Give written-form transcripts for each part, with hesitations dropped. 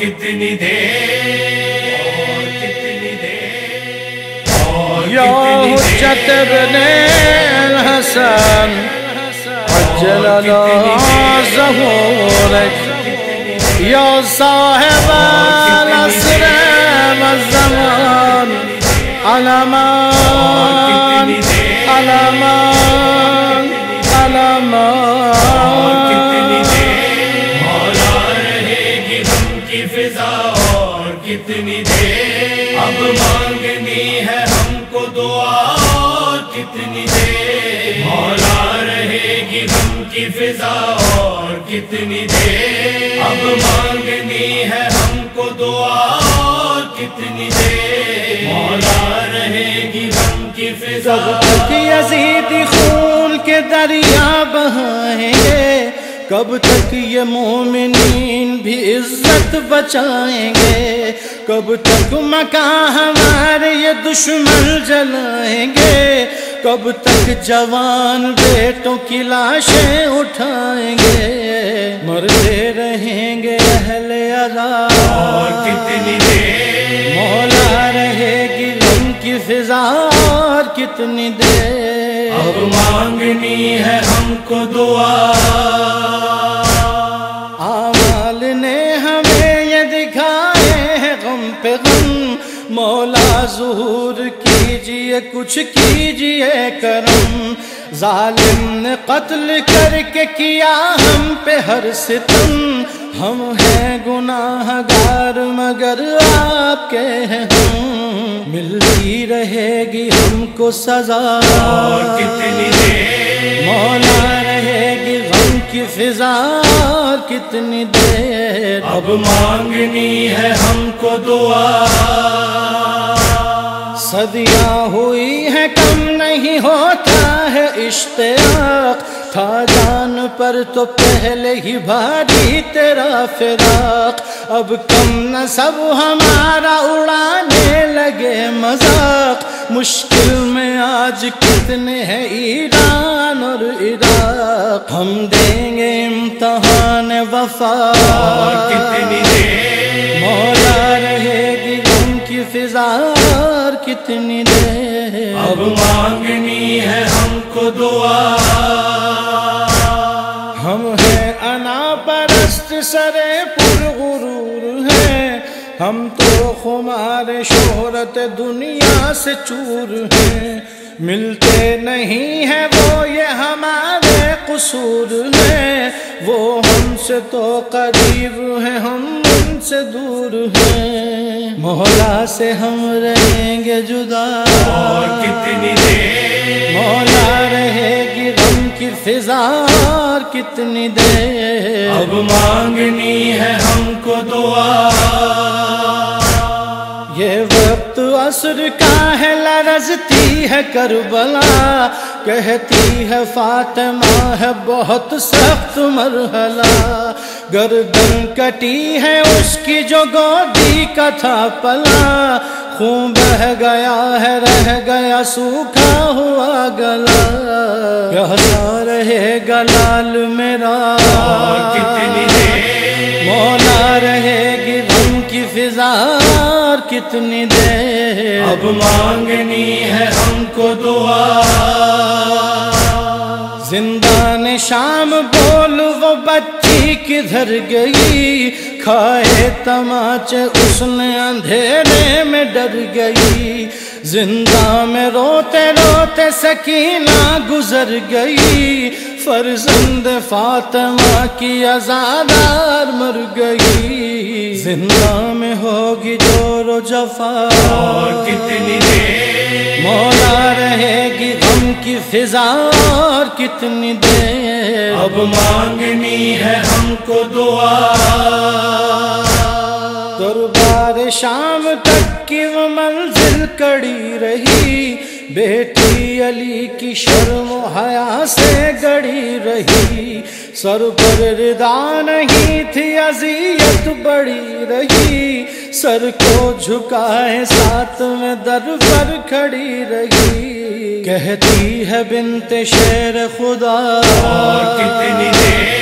کتنی دیر یا حجت ابن الحسن عجل لنا ظہورک یا صاحب العصر والزمان علمان علمان علمان مولا رہے گی غم کی فضا اور کتنی دیر اب مانگنی ہے ہم کو دعا اور کتنی دیر مولا رہے گی غم کی فضا اور کتنی دیر اب مانگنی ہے ہم کو دعا اور کتنی دیر مولا رہے گی غم کی فضا کب تک یزیدی خون کے دریا بہائیں گے کب تک یہ مومنین بھی عزت بچائیں گے کب تک مکان ہمارے یہ دشمن جلائیں گے کب تک جوان بیٹوں کی لاشیں اٹھائیں گے مرتے رہیں گے اہل عذاب اور کتنی دیر مولا رہے گی غم کی فضا اور کتنی دیر اب مانگنی ہے ہم کو دعا اعمال نے ہمیں یہ دکھائے ہیں غم پہ غم مولا ظہور کیجئے کچھ کیجئے کرم ظالم نے قتل کر کے کیا ہم پہ ہر ستم ہم ہیں گناہ گار مگر آپ کے ہیں ہم ملتی رہے گی ہم کو سزا اور کتنی دیر مولا رہے گی غم کی فضا اور کتنی دیر اب مانگنی ہے ہم کو دعا صدیاں ہوئی ہے کم نہیں ہوتا ہے اشتیاق تھا جان پر تو پہلے ہی بھاری تیرا فراق اب کم نہ سب ہمارا اڑانے لگے مذاق مشکل میں آج کتنے ہیں ایران اور عراق ہم دیں گے امتحان وفا اور کتنی دیر مولا رہے گی غم کی فضا اور کتنی دیر اب مانگنی ہے ہم کو دعا ہم ہیں انا پرست سرے پر غرور ہیں ہم تو خمار شہرت دنیا سے چور ہیں ملتے نہیں ہیں وہ یہ ہمارے قصور ہیں وہ ہم سے تو قریب ہیں ہم ان سے دور ہیں مولا سے ہم رہیں گے جدا اور کتنی دیر مولا رہے گی غم کی فضا اور کتنی دیر اب مانگنی ہے ہم کو دعا یہ وقت عصر کا ہے لرزتی ہے کربلا کہتی ہے فاطمہ ہے بہت سخت مرحلہ گردن کٹی ہے اس کی جو گودی کا تھا پلا خون بہ گیا ہے رہ گیا سوکھا ہوا گلا کیسا رہے گا لال میرا اور کتنی دیر مولا رہے گی غم کی فضا اور کتنی دیر اب مانگنی ہے ہم کو دعا زندان شام بول وہ بچی کدھر گئی کھائے تماچے اس نے اندھیرے میں ڈر گئی زندہ میں روتے روتے سکینہ گزر گئی فرزند فاطمہ کی عزادار مر گئی زندہ میں ہوگی جور و جفا اور کتنی دیر مولا رہے گی غم کی فضا اور کتنی دیر اب مانگنی ہے ہم کو دعا دربار شام تک کی وہ منزل کڑی رہی بیٹی علی کی شرم و حیا سے گڑی رہی سر پر ردا نہیں تھی اذیت بڑی رہی سر کو جھکائے ساتھ میں در پر کھڑی رہی کہتی ہے بنت شیر خدا اور کتنی دیر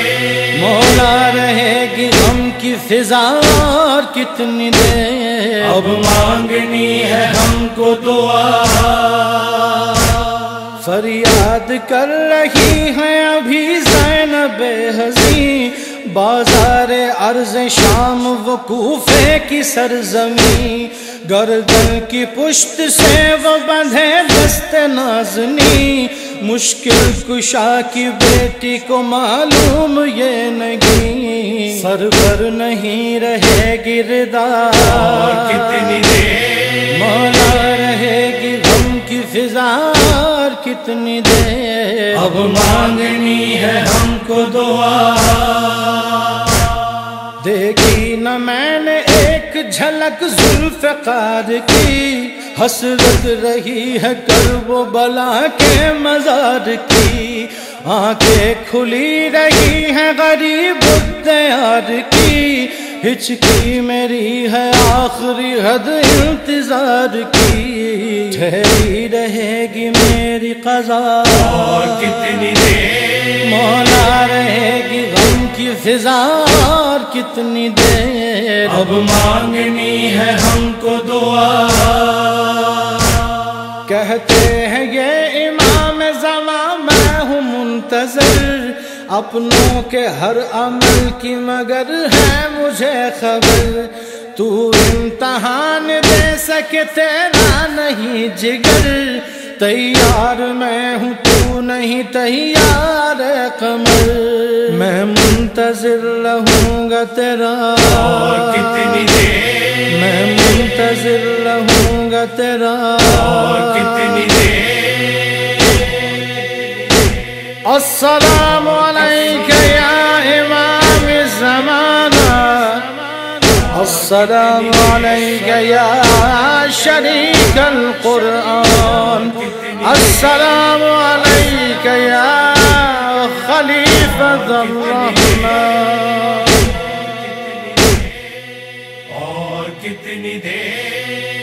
مولا رہے گی غم کی فضا اور کتنی دیر اب مانگنی ہے ہم کو دعا فریاد کر رہی ہیں ابھی زینب حزین بازار عرض شام و کوفے کی سرزمین گردن کی پشت سے وہ بندھے دست نازنی مشکل کشا کی بیٹی کو معلوم یہ نہیں سر پر نہیں رہے گی ردا اور کتنی دیر مولا رہے گی غم کی فضا اور کتنی دیر اب مانگنی ہے ہم کو دعا دیکھی نہ میں نے ایک جھلک ذوالفقار کی حسرت رہی ہے کرب و بلا کے مزار کی آنکھیں کھلی رہی ہیں غریب الدیار کی ہچکی میری ہے آخری حد انتظار کی ٹھہری رہے گی میری قضا اور کتنی دیر مولا رہے گی غم کی فضا اور کتنی دیر اب مانگنی ہے ہم کو دعا کہتے ہیں یہ امام زمان میں ہوں منتظر اپنوں کے ہر عمل کی مگر ہے مجھے خبر تو امتحان دے سکے تیرا نہیں جگر تیار میں ہوں تو نہیں تیار قمر میں منتظر رہوں گا تیرا اور کتنی دیر میں منتظر رہوں گا تیرا اور کتنی دیر السلام علیک یا امام الزمانہ السلام علیک یا شریک القرآن السلام علیک یا خلیفۃ الرحمن اور کتنی دیر